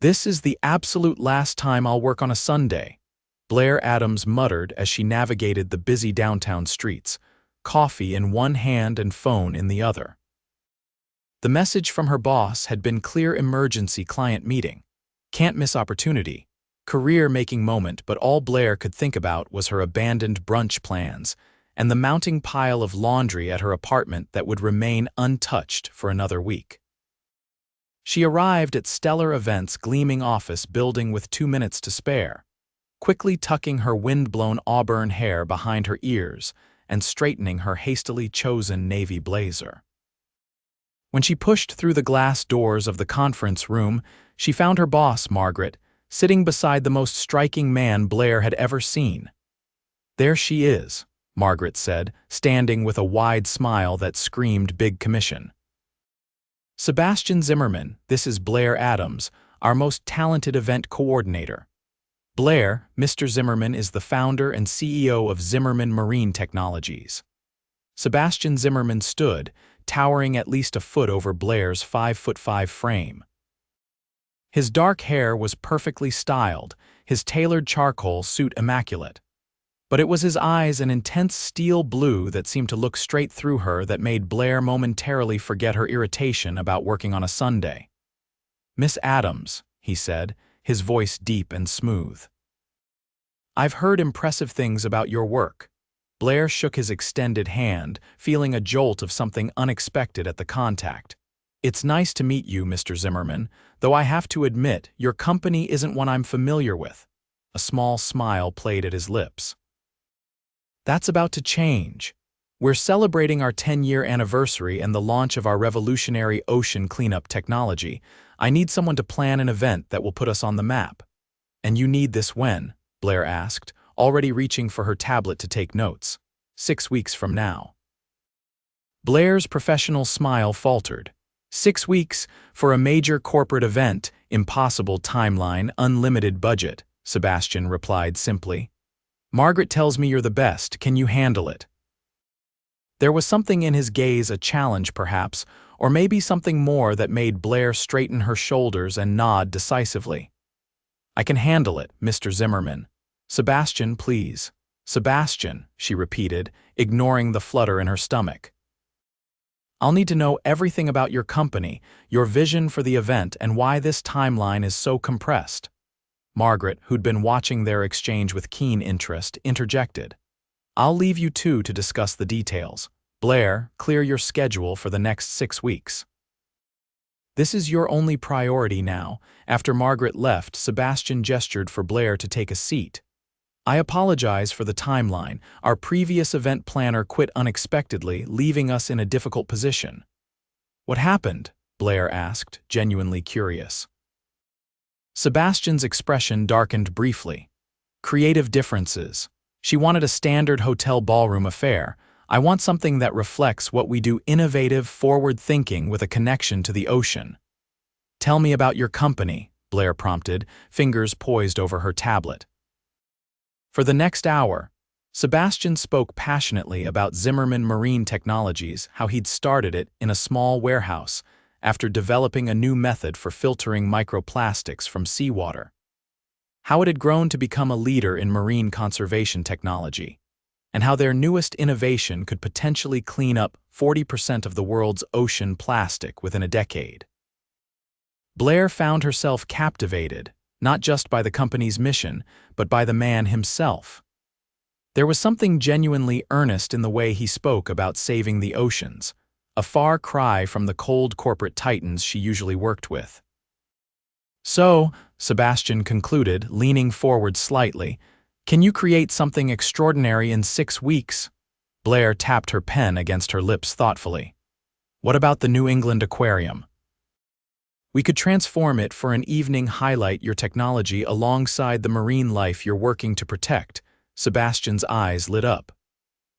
"This is the absolute last time I'll work on a Sunday," Blair Adams muttered as she navigated the busy downtown streets, coffee in one hand and phone in the other. The message from her boss had been clear: emergency client meeting. Can't miss opportunity. Career-making moment, but all Blair could think about was her abandoned brunch plans and the mounting pile of laundry at her apartment that would remain untouched for another week. She arrived at Stellar Events' gleaming office building with 2 minutes to spare, quickly tucking her wind-blown auburn hair behind her ears and straightening her hastily chosen navy blazer. When she pushed through the glass doors of the conference room, she found her boss, Margaret, sitting beside the most striking man Blair had ever seen. "There she is," Margaret said, standing with a wide smile that screamed big commission. "Sebastian Zimmerman, this is Blair Adams, our most talented event coordinator." Blair, Mr. Zimmerman, is the founder and CEO of Zimmerman Marine Technologies. Sebastian Zimmerman stood, towering at least a foot over Blair's 5'5" frame. His dark hair was perfectly styled, his tailored charcoal suit immaculate. But it was his eyes, an intense steel blue that seemed to look straight through her, that made Blair momentarily forget her irritation about working on a Sunday. "Miss Adams," he said, his voice deep and smooth. "I've heard impressive things about your work." Blair shook his extended hand, feeling a jolt of something unexpected at the contact. "It's nice to meet you, Mr. Zimmerman, though I have to admit, your company isn't one I'm familiar with." A small smile played at his lips. "That's about to change. We're celebrating our 10-year anniversary and the launch of our revolutionary ocean cleanup technology. I need someone to plan an event that will put us on the map." "And you need this when?" Blair asked, already reaching for her tablet to take notes. 6 weeks from now." Blair's professional smile faltered. 6 weeks for a major corporate event, impossible timeline, unlimited budget," Sebastian replied simply. "Margaret tells me you're the best. Can you handle it?" There was something in his gaze, a challenge perhaps, or maybe something more, that made Blair straighten her shoulders and nod decisively. "I can handle it, Mr. Zimmerman." "Sebastian, please." "Sebastian," she repeated, ignoring the flutter in her stomach. "I'll need to know everything about your company, your vision for the event, and why this timeline is so compressed." Margaret, who'd been watching their exchange with keen interest, interjected. "I'll leave you two to discuss the details. Blair, clear your schedule for the next 6 weeks." "This is your only priority now." After Margaret left, Sebastian gestured for Blair to take a seat. "I apologize for the timeline. Our previous event planner quit unexpectedly, leaving us in a difficult position." "What happened?" Blair asked, genuinely curious. Sebastian's expression darkened briefly. "Creative differences. She wanted a standard hotel ballroom affair. I want something that reflects what we do, innovative, forward-thinking with a connection to the ocean." "Tell me about your company," Blair prompted, fingers poised over her tablet. For the next hour, Sebastian spoke passionately about Zimmerman Marine Technologies, how he'd started it in a small warehouse after developing a new method for filtering microplastics from seawater, how it had grown to become a leader in marine conservation technology, and how their newest innovation could potentially clean up 40% of the world's ocean plastic within a decade. Blair found herself captivated, not just by the company's mission, but by the man himself. There was something genuinely earnest in the way he spoke about saving the oceans, a far cry from the cold corporate titans she usually worked with. "So," Sebastian concluded, leaning forward slightly, "can you create something extraordinary in 6 weeks?" Blair tapped her pen against her lips thoughtfully. "What about the New England Aquarium?" "We could transform it for an evening, highlight your technology alongside the marine life you're working to protect." Sebastian's eyes lit up.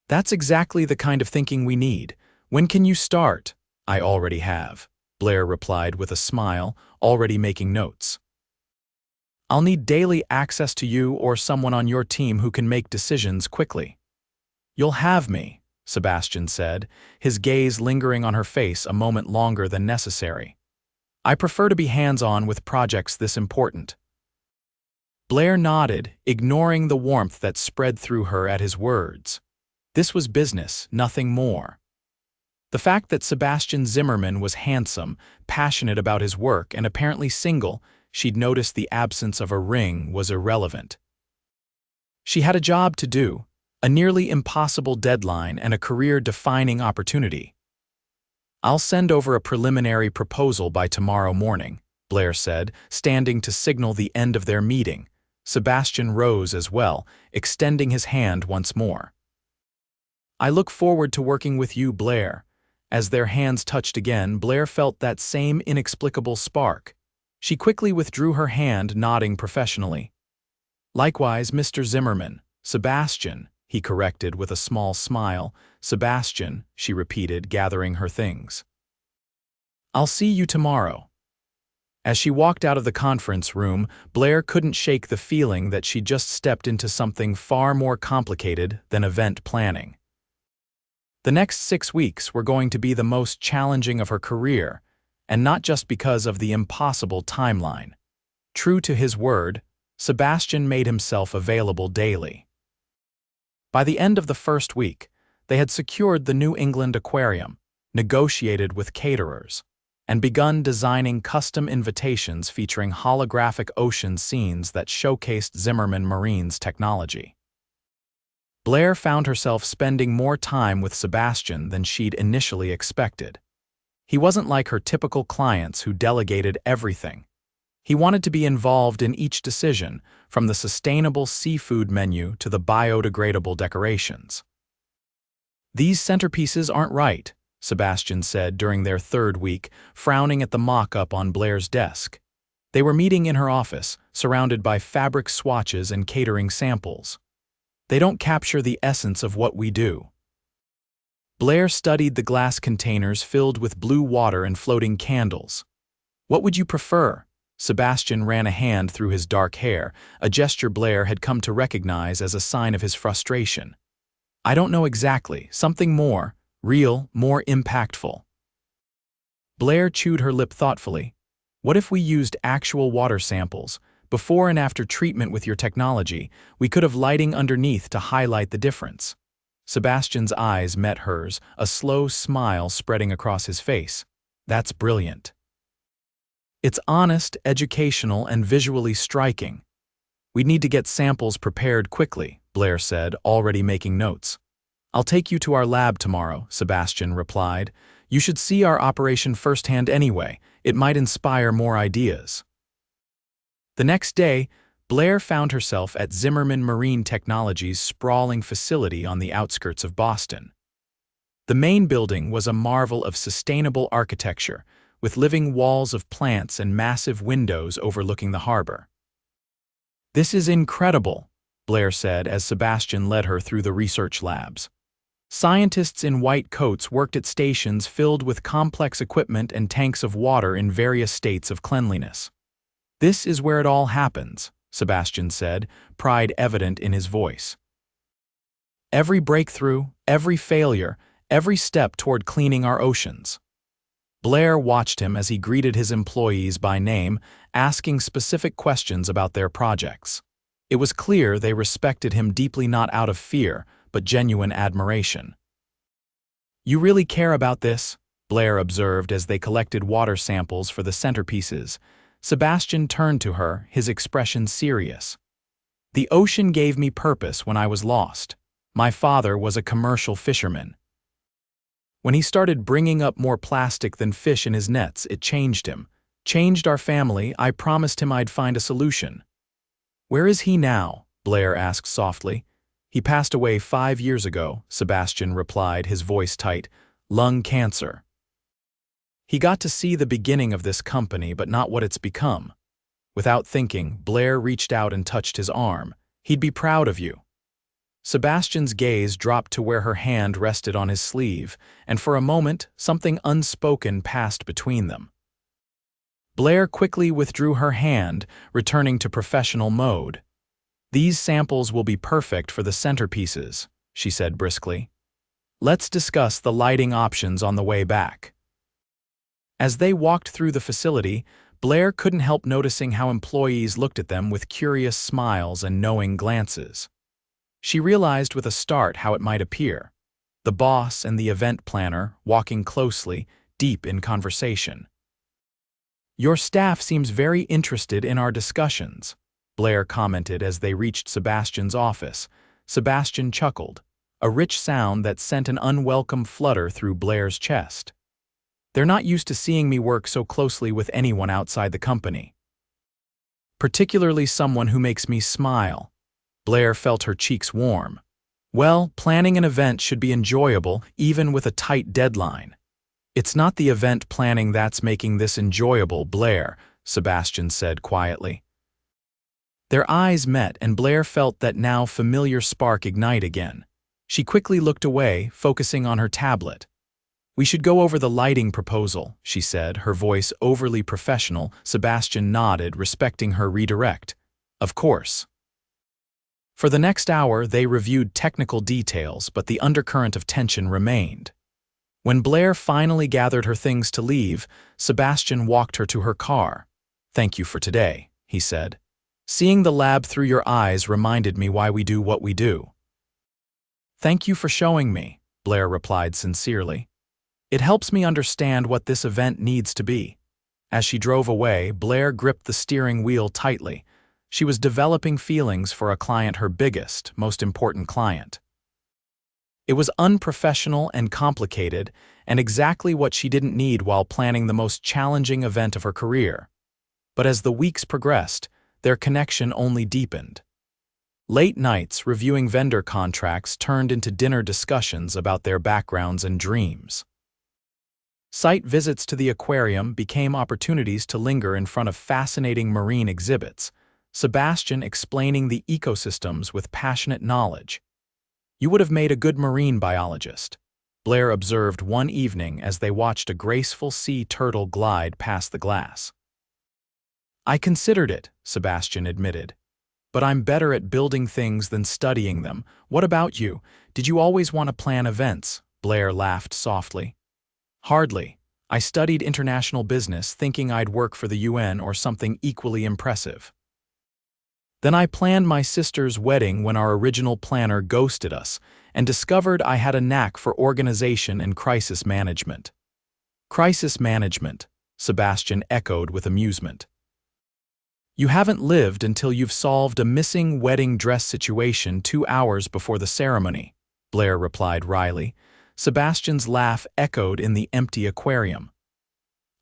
"That's exactly the kind of thinking we need. When can you start?" "I already have," Blair replied with a smile, already making notes. "I'll need daily access to you or someone on your team who can make decisions quickly." "You'll have me," Sebastian said, his gaze lingering on her face a moment longer than necessary. I prefer to be hands-on with projects this important. Blair nodded, ignoring the warmth that spread through her at his words. This was business, nothing more. The fact that Sebastian Zimmerman was handsome, passionate about his work, and apparently single, she'd noticed the absence of a ring, was irrelevant. She had a job to do, a nearly impossible deadline and a career-defining opportunity. I'll send over a preliminary proposal by tomorrow morning, Blair said, standing to signal the end of their meeting. Sebastian rose as well, extending his hand once more. I look forward to working with you, Blair. As their hands touched again, Blair felt that same inexplicable spark. She quickly withdrew her hand, nodding professionally. Likewise, Mr. Zimmerman. Sebastian, he corrected with a small smile. Sebastian, she repeated, gathering her things. I'll see you tomorrow. As she walked out of the conference room, Blair couldn't shake the feeling that she'd just stepped into something far more complicated than event planning. The next 6 weeks were going to be the most challenging of her career, and not just because of the impossible timeline. True to his word, Sebastian made himself available daily. By the end of the first week, they had secured the New England Aquarium, negotiated with caterers, and begun designing custom invitations featuring holographic ocean scenes that showcased Zimmerman Marine's technology. Blair found herself spending more time with Sebastian than she'd initially expected. He wasn't like her typical clients who delegated everything. He wanted to be involved in each decision, from the sustainable seafood menu to the biodegradable decorations. These centerpieces aren't right, Sebastian said during their third week, frowning at the mock-up on Blair's desk. They were meeting in her office, surrounded by fabric swatches and catering samples. They don't capture the essence of what we do. Blair studied the glass containers filled with blue water and floating candles. What would you prefer? Sebastian ran a hand through his dark hair, a gesture Blair had come to recognize as a sign of his frustration. I don't know exactly, something more, real, more impactful. Blair chewed her lip thoughtfully. What if we used actual water samples? Before and after treatment with your technology, we could have lighting underneath to highlight the difference. Sebastian's eyes met hers, a slow smile spreading across his face. That's brilliant. It's honest, educational, and visually striking. We need to get samples prepared quickly, Blair said, already making notes. I'll take you to our lab tomorrow, Sebastian replied. You should see our operation firsthand anyway. It might inspire more ideas. The next day, Blair found herself at Zimmerman Marine Technology's sprawling facility on the outskirts of Boston. The main building was a marvel of sustainable architecture, with living walls of plants and massive windows overlooking the harbor. This is incredible, Blair said as Sebastian led her through the research labs. Scientists in white coats worked at stations filled with complex equipment and tanks of water in various states of cleanliness. This is where it all happens, Sebastian said, pride evident in his voice. Every breakthrough, every failure, every step toward cleaning our oceans. Blair watched him as he greeted his employees by name, asking specific questions about their projects. It was clear they respected him deeply, not out of fear, but genuine admiration. You really care about this? Blair observed as they collected water samples for the centerpieces. Sebastian turned to her, his expression serious. The ocean gave me purpose when I was lost. My father was a commercial fisherman. When he started bringing up more plastic than fish in his nets, it changed him. Changed our family. I promised him I'd find a solution. Where is he now? Blair asked softly. He passed away 5 years ago, Sebastian replied, his voice tight. Lung cancer. He got to see the beginning of this company, but not what it's become. Without thinking, Blair reached out and touched his arm. He'd be proud of you. Sebastian's gaze dropped to where her hand rested on his sleeve, and for a moment, something unspoken passed between them. Blair quickly withdrew her hand, returning to professional mode. These samples will be perfect for the centerpieces, she said briskly. Let's discuss the lighting options on the way back. As they walked through the facility, Blair couldn't help noticing how employees looked at them with curious smiles and knowing glances. She realized with a start how it might appear. The boss and the event planner walking closely, deep in conversation. "Your staff seems very interested in our discussions," Blair commented as they reached Sebastian's office. Sebastian chuckled, a rich sound that sent an unwelcome flutter through Blair's chest. "They're not used to seeing me work so closely with anyone outside the company. Particularly someone who makes me smile." Blair felt her cheeks warm. "Well, planning an event should be enjoyable, even with a tight deadline." "It's not the event planning that's making this enjoyable, Blair," Sebastian said quietly. Their eyes met, and Blair felt that now familiar spark ignite again. She quickly looked away, focusing on her tablet. "We should go over the lighting proposal," she said, her voice overly professional. Sebastian nodded, respecting her redirect. "Of course." For the next hour, they reviewed technical details, but the undercurrent of tension remained. When Blair finally gathered her things to leave, Sebastian walked her to her car. "Thank you for today," he said. "Seeing the lab through your eyes reminded me why we do what we do." "Thank you for showing me," Blair replied sincerely. "It helps me understand what this event needs to be." As she drove away, Blair gripped the steering wheel tightly. She was developing feelings for a client, her biggest, most important client. It was unprofessional and complicated, and exactly what she didn't need while planning the most challenging event of her career. But as the weeks progressed, their connection only deepened. Late nights reviewing vendor contracts turned into dinner discussions about their backgrounds and dreams. Site visits to the aquarium became opportunities to linger in front of fascinating marine exhibits, Sebastian explaining the ecosystems with passionate knowledge. "You would have made a good marine biologist," Blair observed one evening as they watched a graceful sea turtle glide past the glass. "I considered it," Sebastian admitted. "But I'm better at building things than studying them. What about you? Did you always want to plan events?" Blair laughed softly. "Hardly. I studied international business thinking I'd work for the UN or something equally impressive. Then I planned my sister's wedding when our original planner ghosted us and discovered I had a knack for organization and crisis management." "Crisis management," Sebastian echoed with amusement. "You haven't lived until you've solved a missing wedding dress situation 2 hours before the ceremony," Blair replied wryly. Sebastian's laugh echoed in the empty aquarium.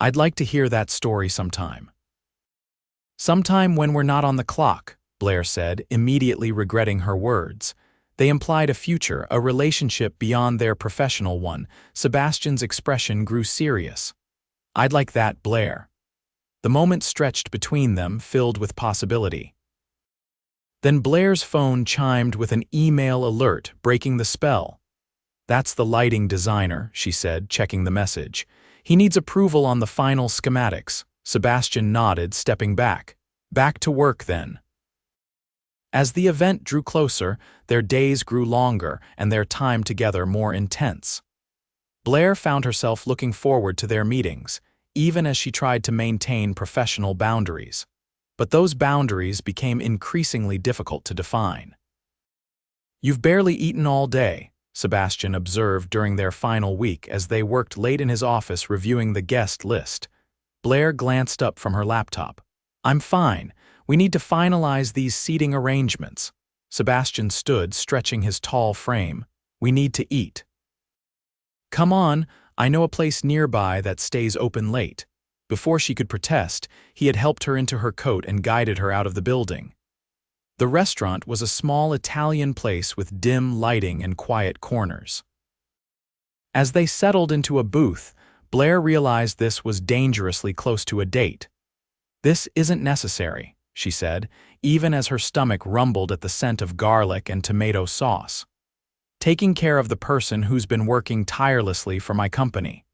"I'd like to hear that story sometime." "Sometime when we're not on the clock," Blair said, immediately regretting her words. They implied a future, a relationship beyond their professional one. Sebastian's expression grew serious. "I'd like that, Blair." The moment stretched between them, filled with possibility. Then Blair's phone chimed with an email alert, breaking the spell. "That's the lighting designer," she said, checking the message. "He needs approval on the final schematics." Sebastian nodded, stepping back. "Back to work, then." As the event drew closer, their days grew longer and their time together more intense. Blair found herself looking forward to their meetings, even as she tried to maintain professional boundaries. But those boundaries became increasingly difficult to define. "You've barely eaten all day," Sebastian observed during their final week as they worked late in his office reviewing the guest list. Blair glanced up from her laptop. "I'm fine. We need to finalize these seating arrangements." Sebastian stood, stretching his tall frame. "We need to eat." "Come on, I know a place nearby that stays open late." Before she could protest, he had helped her into her coat and guided her out of the building. The restaurant was a small Italian place with dim lighting and quiet corners. As they settled into a booth, Blair realized this was dangerously close to a date. "This isn't necessary," she said, even as her stomach rumbled at the scent of garlic and tomato sauce. "Taking care of the person who's been working tirelessly for my company."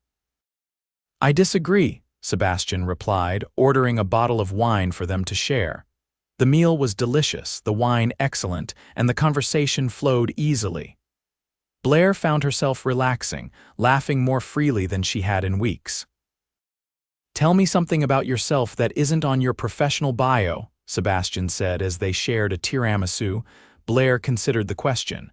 "I disagree," Sebastian replied, ordering a bottle of wine for them to share. The meal was delicious, the wine excellent, and the conversation flowed easily. Blair found herself relaxing, laughing more freely than she had in weeks. Tell me something about yourself that isn't on your professional bio, Sebastian said as they shared a tiramisu. Blair considered the question.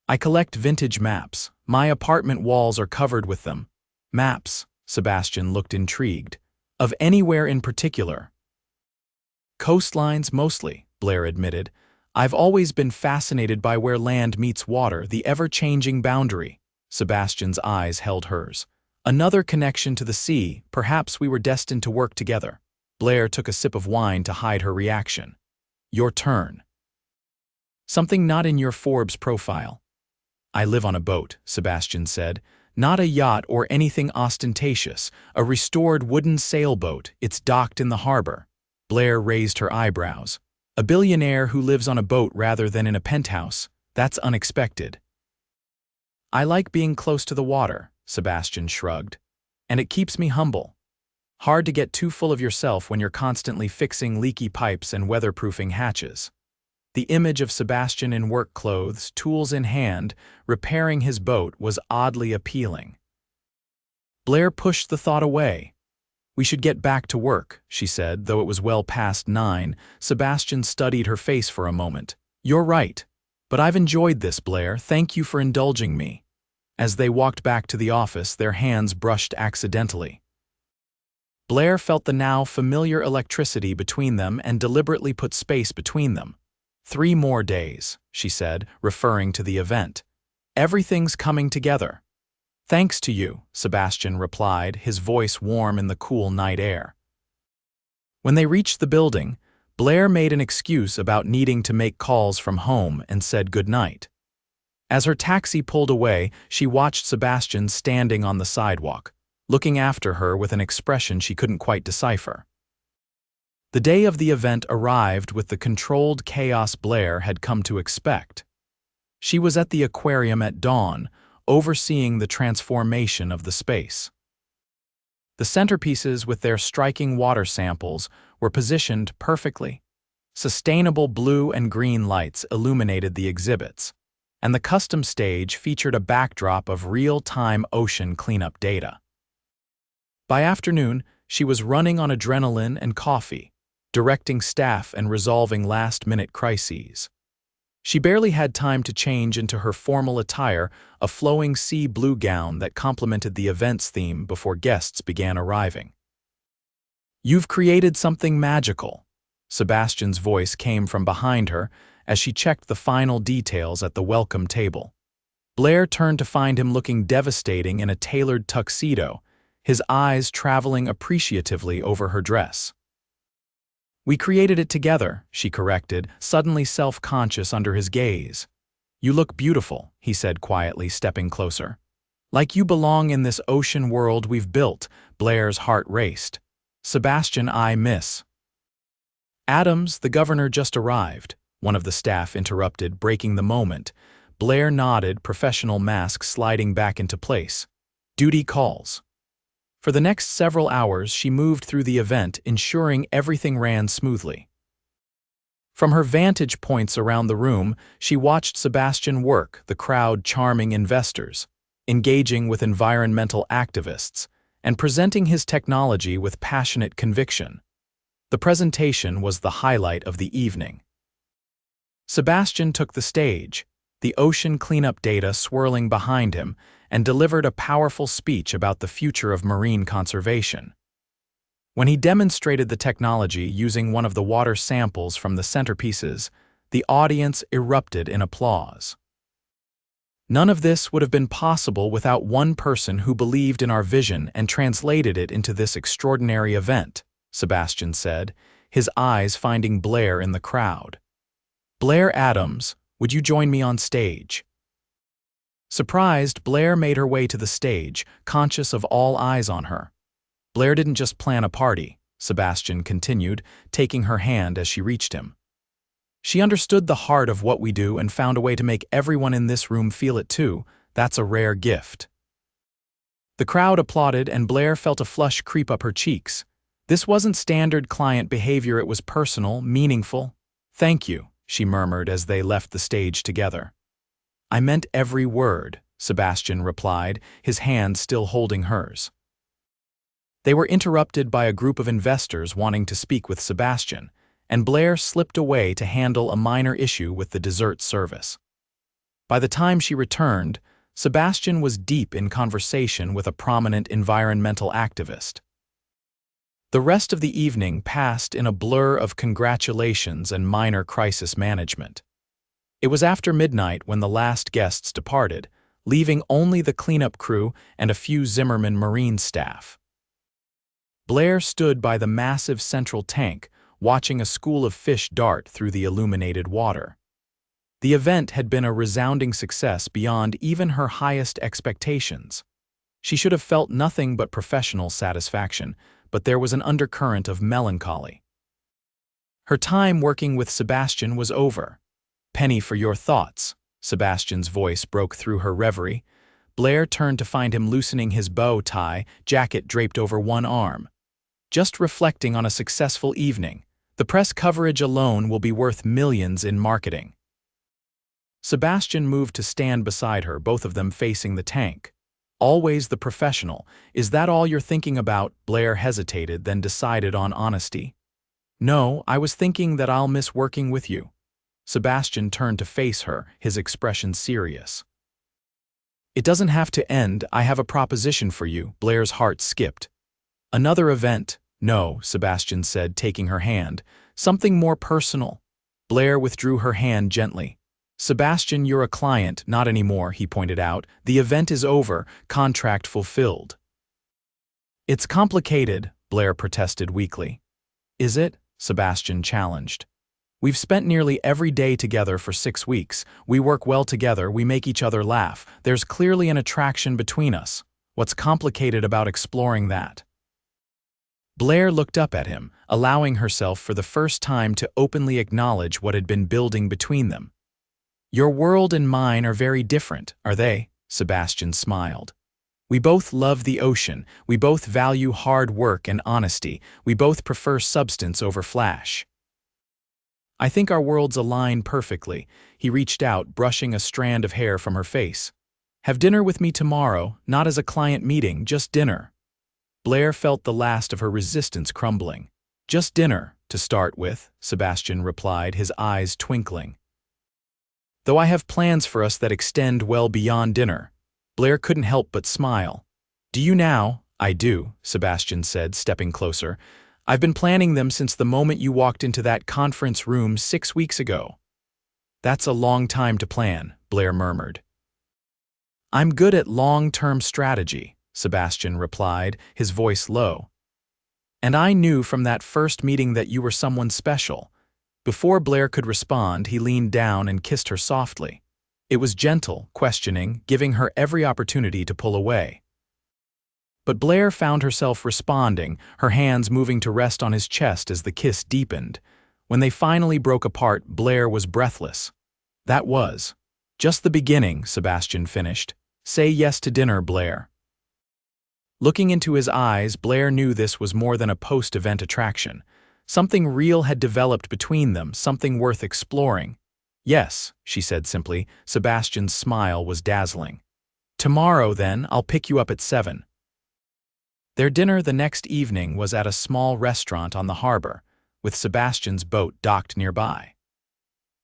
I collect vintage maps. My apartment walls are covered with them. Maps, Sebastian looked intrigued. Of anywhere in particular? Coastlines mostly, Blair admitted. I've always been fascinated by where land meets water, the ever-changing boundary. Sebastian's eyes held hers. Another connection to the sea, perhaps we were destined to work together. Blair took a sip of wine to hide her reaction. Your turn. Something not in your Forbes profile. I live on a boat, Sebastian said. Not a yacht or anything ostentatious, a restored wooden sailboat. It's docked in the harbor. Blair raised her eyebrows. A billionaire who lives on a boat rather than in a penthouse. That's unexpected. I like being close to the water, Sebastian shrugged. And it keeps me humble. Hard to get too full of yourself when you're constantly fixing leaky pipes and weatherproofing hatches. The image of Sebastian in work clothes, tools in hand, repairing his boat was oddly appealing. Blair pushed the thought away. We should get back to work, she said, though it was well past 9. Sebastian studied her face for a moment. You're right. But I've enjoyed this, Blair. Thank you for indulging me. As they walked back to the office, their hands brushed accidentally. Blair felt the now familiar electricity between them and deliberately put space between them. 3 more days, she said, referring to the event. Everything's coming together. Thanks to you, Sebastian replied, his voice warm in the cool night air. When they reached the building, Blair made an excuse about needing to make calls from home and said goodnight. As her taxi pulled away, she watched Sebastian standing on the sidewalk, looking after her with an expression she couldn't quite decipher. The day of the event arrived with the controlled chaos Blair had come to expect. She was at the aquarium at dawn, overseeing the transformation of the space. The centerpieces with their striking water samples were positioned perfectly. Sustainable blue and green lights illuminated the exhibits, and the custom stage featured a backdrop of real-time ocean cleanup data. By afternoon, she was running on adrenaline and coffee, directing staff and resolving last-minute crises. She barely had time to change into her formal attire, a flowing sea blue gown that complemented the event's theme before guests began arriving. You've created something magical. Sebastian's voice came from behind her as she checked the final details at the welcome table. Blair turned to find him looking devastating in a tailored tuxedo, his eyes traveling appreciatively over her dress. We created it together, she corrected, suddenly self-conscious under his gaze. You look beautiful, he said quietly, stepping closer. Like you belong in this ocean world we've built. Blair's heart raced. Sebastian, I miss. Adams, the governor, just arrived, one of the staff interrupted, breaking the moment. Blair nodded, professional mask sliding back into place. Duty calls. For the next several hours, she moved through the event, ensuring everything ran smoothly. From her vantage points around the room, she watched Sebastian work, the crowd charming investors, engaging with environmental activists, and presenting his technology with passionate conviction. The presentation was the highlight of the evening. Sebastian took the stage, the ocean cleanup data swirling behind him, and delivered a powerful speech about the future of marine conservation. When he demonstrated the technology using one of the water samples from the centerpieces, the audience erupted in applause. None of this would have been possible without one person who believed in our vision and translated it into this extraordinary event, Sebastian said, his eyes finding Blair in the crowd. Blair Adams, would you join me on stage? Surprised, Blair made her way to the stage, conscious of all eyes on her. Blair didn't just plan a party, Sebastian continued, taking her hand as she reached him. She understood the heart of what we do and found a way to make everyone in this room feel it too. That's a rare gift. The crowd applauded and Blair felt a flush creep up her cheeks. This wasn't standard client behavior, it was personal, meaningful. Thank you, she murmured as they left the stage together. I meant every word, Sebastian replied, his hand still holding hers. They were interrupted by a group of investors wanting to speak with Sebastian, and Blair slipped away to handle a minor issue with the dessert service. By the time she returned, Sebastian was deep in conversation with a prominent environmental activist. The rest of the evening passed in a blur of congratulations and minor crisis management. It was after midnight when the last guests departed, leaving only the cleanup crew and a few Zimmerman Marine staff. Blair stood by the massive central tank, watching a school of fish dart through the illuminated water. The event had been a resounding success beyond even her highest expectations. She should have felt nothing but professional satisfaction, but there was an undercurrent of melancholy. Her time working with Sebastian was over. "Penny for your thoughts," Sebastian's voice broke through her reverie. Blair turned to find him loosening his bow tie, jacket draped over one arm. "Just reflecting on a successful evening. The press coverage alone will be worth millions in marketing." Sebastian moved to stand beside her, both of them facing the tank. "Always the professional. Is that all you're thinking about?" Blair hesitated, then decided on honesty. "No, I was thinking that I'll miss working with you." Sebastian turned to face her, his expression serious. "It doesn't have to end. I have a proposition for you." Blair's heart skipped. "Another event?" "No," Sebastian said, taking her hand. "Something more personal." Blair withdrew her hand gently. "Sebastian, you're a client." "Not anymore," he pointed out. "The event is over, contract fulfilled." "It's complicated," Blair protested weakly. "Is it?" Sebastian challenged. "We've spent nearly every day together for 6 weeks. We work well together, we make each other laugh. There's clearly an attraction between us. What's complicated about exploring that?" Blair looked up at him, allowing herself for the first time to openly acknowledge what had been building between them. "Your world and mine are very different, are they?" Sebastian smiled. "We both love the ocean, we both value hard work and honesty, we both prefer substance over flash." "I think our worlds align perfectly." He reached out, brushing a strand of hair from her face. "Have dinner with me tomorrow, not as a client meeting, just dinner." Blair felt the last of her resistance crumbling. "Just dinner, to start with," Sebastian replied, his eyes twinkling. "Though I have plans for us that extend well beyond dinner." Blair couldn't help but smile. "Do you now?" "I do," Sebastian said, stepping closer. "I've been planning them since the moment you walked into that conference room 6 weeks ago." "That's a long time to plan," Blair murmured. "I'm good at long-term strategy," Sebastian replied, his voice low. "And I knew from that first meeting that you were someone special." Before Blair could respond, he leaned down and kissed her softly. It was gentle, questioning, giving her every opportunity to pull away. But Blair found herself responding, her hands moving to rest on his chest as the kiss deepened. When they finally broke apart, Blair was breathless. "That was just the beginning," Sebastian finished. "Say yes to dinner, Blair." Looking into his eyes, Blair knew this was more than a post-event attraction. Something real had developed between them, something worth exploring. "Yes," she said simply. Sebastian's smile was dazzling. "Tomorrow, then, I'll pick you up at 7. Their dinner the next evening was at a small restaurant on the harbor, with Sebastian's boat docked nearby.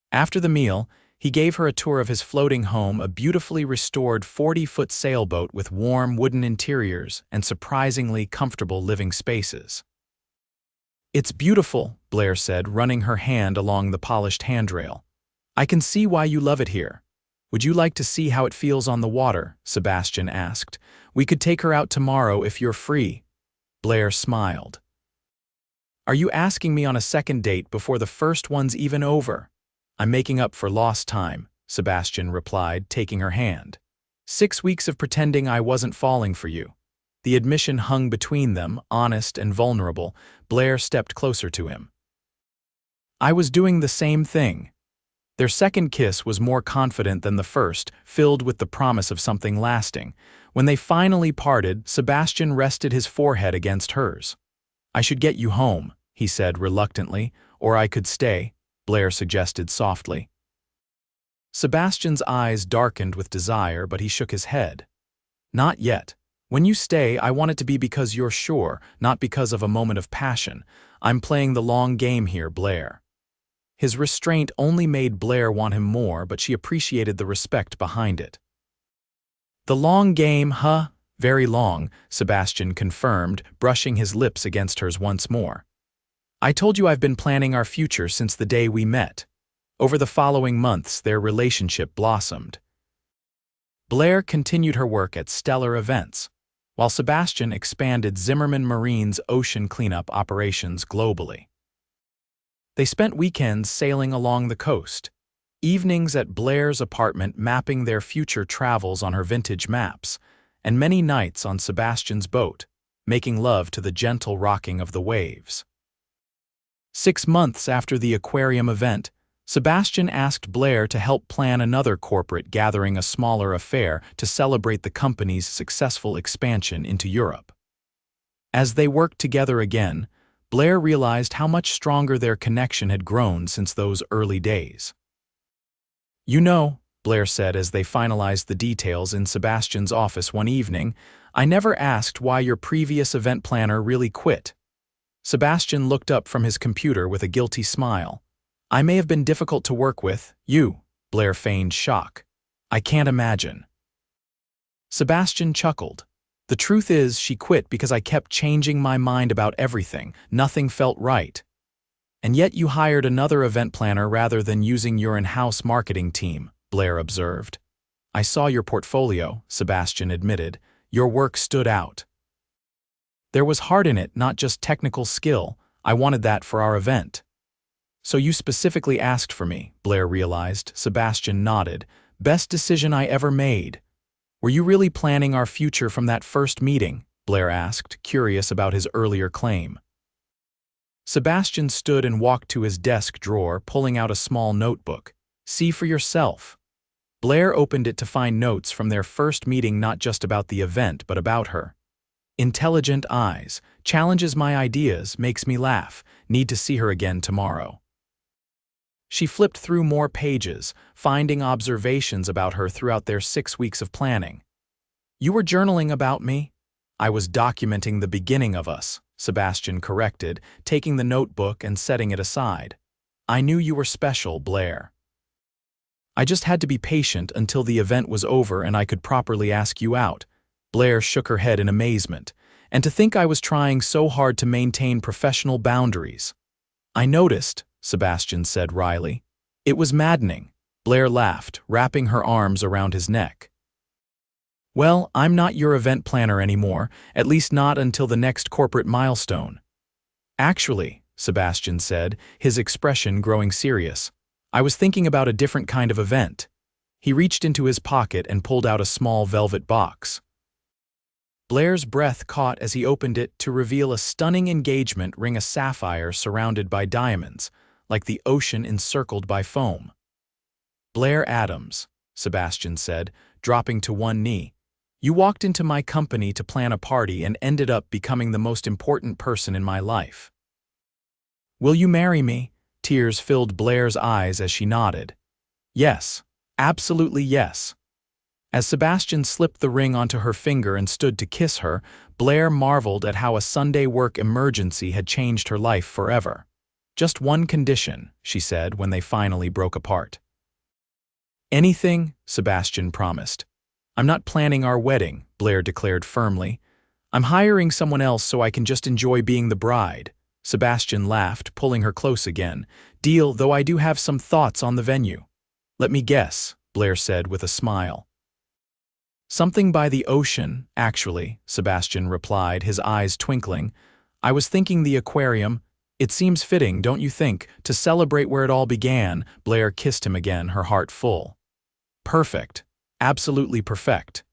After the meal, he gave her a tour of his floating home, a beautifully restored 40-foot sailboat with warm wooden interiors and surprisingly comfortable living spaces. "It's beautiful," Blair said, running her hand along the polished handrail. "I can see why you love it here." "Would you like to see how it feels on the water?" Sebastian asked. "We could take her out tomorrow if you're free." Blair smiled. "Are you asking me on a second date before the first one's even over?" "I'm making up for lost time," Sebastian replied, taking her hand. 6 weeks of pretending I wasn't falling for you." The admission hung between them, honest and vulnerable. Blair stepped closer to him. "I was doing the same thing." Their second kiss was more confident than the first, filled with the promise of something lasting. When they finally parted, Sebastian rested his forehead against hers. "I should get you home," he said reluctantly. "Or I could stay," Blair suggested softly. Sebastian's eyes darkened with desire, but he shook his head. "Not yet. When you stay, I want it to be because you're sure, not because of a moment of passion. I'm playing the long game here, Blair." His restraint only made Blair want him more, but she appreciated the respect behind it. "The long game, huh? Very long," Sebastian confirmed, brushing his lips against hers once more. "I told you I've been planning our future since the day we met." Over the following months, their relationship blossomed. Blair continued her work at stellar events, while Sebastian expanded Zimmerman Marine's ocean cleanup operations globally. They spent weekends sailing along the coast, evenings at Blair's apartment mapping their future travels on her vintage maps, and many nights on Sebastian's boat, making love to the gentle rocking of the waves. 6 months after the aquarium event, Sebastian asked Blair to help plan another corporate gathering, a smaller affair to celebrate the company's successful expansion into Europe. As they worked together again, Blair realized how much stronger their connection had grown since those early days. "You know," Blair said as they finalized the details in Sebastian's office one evening, "I never asked why your previous event planner really quit." Sebastian looked up from his computer with a guilty smile. "I may have been difficult to work with, Blair feigned shock. "I can't imagine." Sebastian chuckled. "The truth is, she quit because I kept changing my mind about everything. Nothing felt right. And yet you hired another event planner rather than using your in-house marketing team," Blair observed. "I saw your portfolio," Sebastian admitted. "Your work stood out. There was heart in it, not just technical skill. I wanted that for our event." "So you specifically asked for me," Blair realized. Sebastian nodded. "Best decision I ever made." "Were you really planning our future from that first meeting?" Blair asked, curious about his earlier claim. Sebastian stood and walked to his desk drawer, pulling out a small notebook. "See for yourself." Blair opened it to find notes from their first meeting, not just about the event, but about her. "Intelligent eyes, challenges my ideas, makes me laugh, need to see her again tomorrow." She flipped through more pages, finding observations about her throughout their 6 weeks of planning. "You were journaling about me?" "I was documenting the beginning of us," Sebastian corrected, taking the notebook and setting it aside. "I knew you were special, Blair. I just had to be patient until the event was over and I could properly ask you out." Blair shook her head in amazement. "And to think I was trying so hard to maintain professional boundaries." "I noticed," Sebastian said wryly. "It was maddening." Blair laughed, wrapping her arms around his neck. "Well, I'm not your event planner anymore, at least not until the next corporate milestone." "Actually," Sebastian said, his expression growing serious, "I was thinking about a different kind of event." He reached into his pocket and pulled out a small velvet box. Blair's breath caught as he opened it to reveal a stunning engagement ring, a sapphire surrounded by diamonds, like the ocean encircled by foam. "Blair Adams," Sebastian said, dropping to one knee. "You walked into my company to plan a party and ended up becoming the most important person in my life. Will you marry me?" Tears filled Blair's eyes as she nodded. "Yes, absolutely yes." As Sebastian slipped the ring onto her finger and stood to kiss her, Blair marveled at how a Sunday work emergency had changed her life forever. "Just one condition," she said when they finally broke apart. "Anything," Sebastian promised. "I'm not planning our wedding," Blair declared firmly. "I'm hiring someone else so I can just enjoy being the bride." Sebastian laughed, pulling her close again. "Deal, though I do have some thoughts on the venue." "Let me guess," Blair said with a smile. "Something by the ocean, actually," Sebastian replied, his eyes twinkling. "I was thinking the aquarium. It seems fitting, don't you think, to celebrate where it all began." Blair kissed him again, her heart full. "Perfect. Absolutely perfect."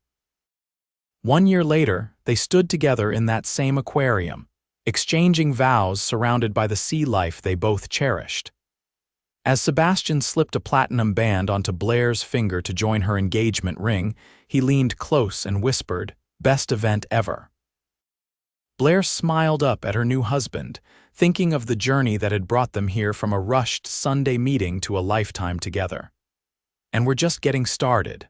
1 year later, they stood together in that same aquarium, exchanging vows surrounded by the sea life they both cherished. As Sebastian slipped a platinum band onto Blair's finger to join her engagement ring, he leaned close and whispered, "Best event ever." Blair smiled up at her new husband, thinking of the journey that had brought them here, from a rushed Sunday meeting to a lifetime together. "And we're just getting started."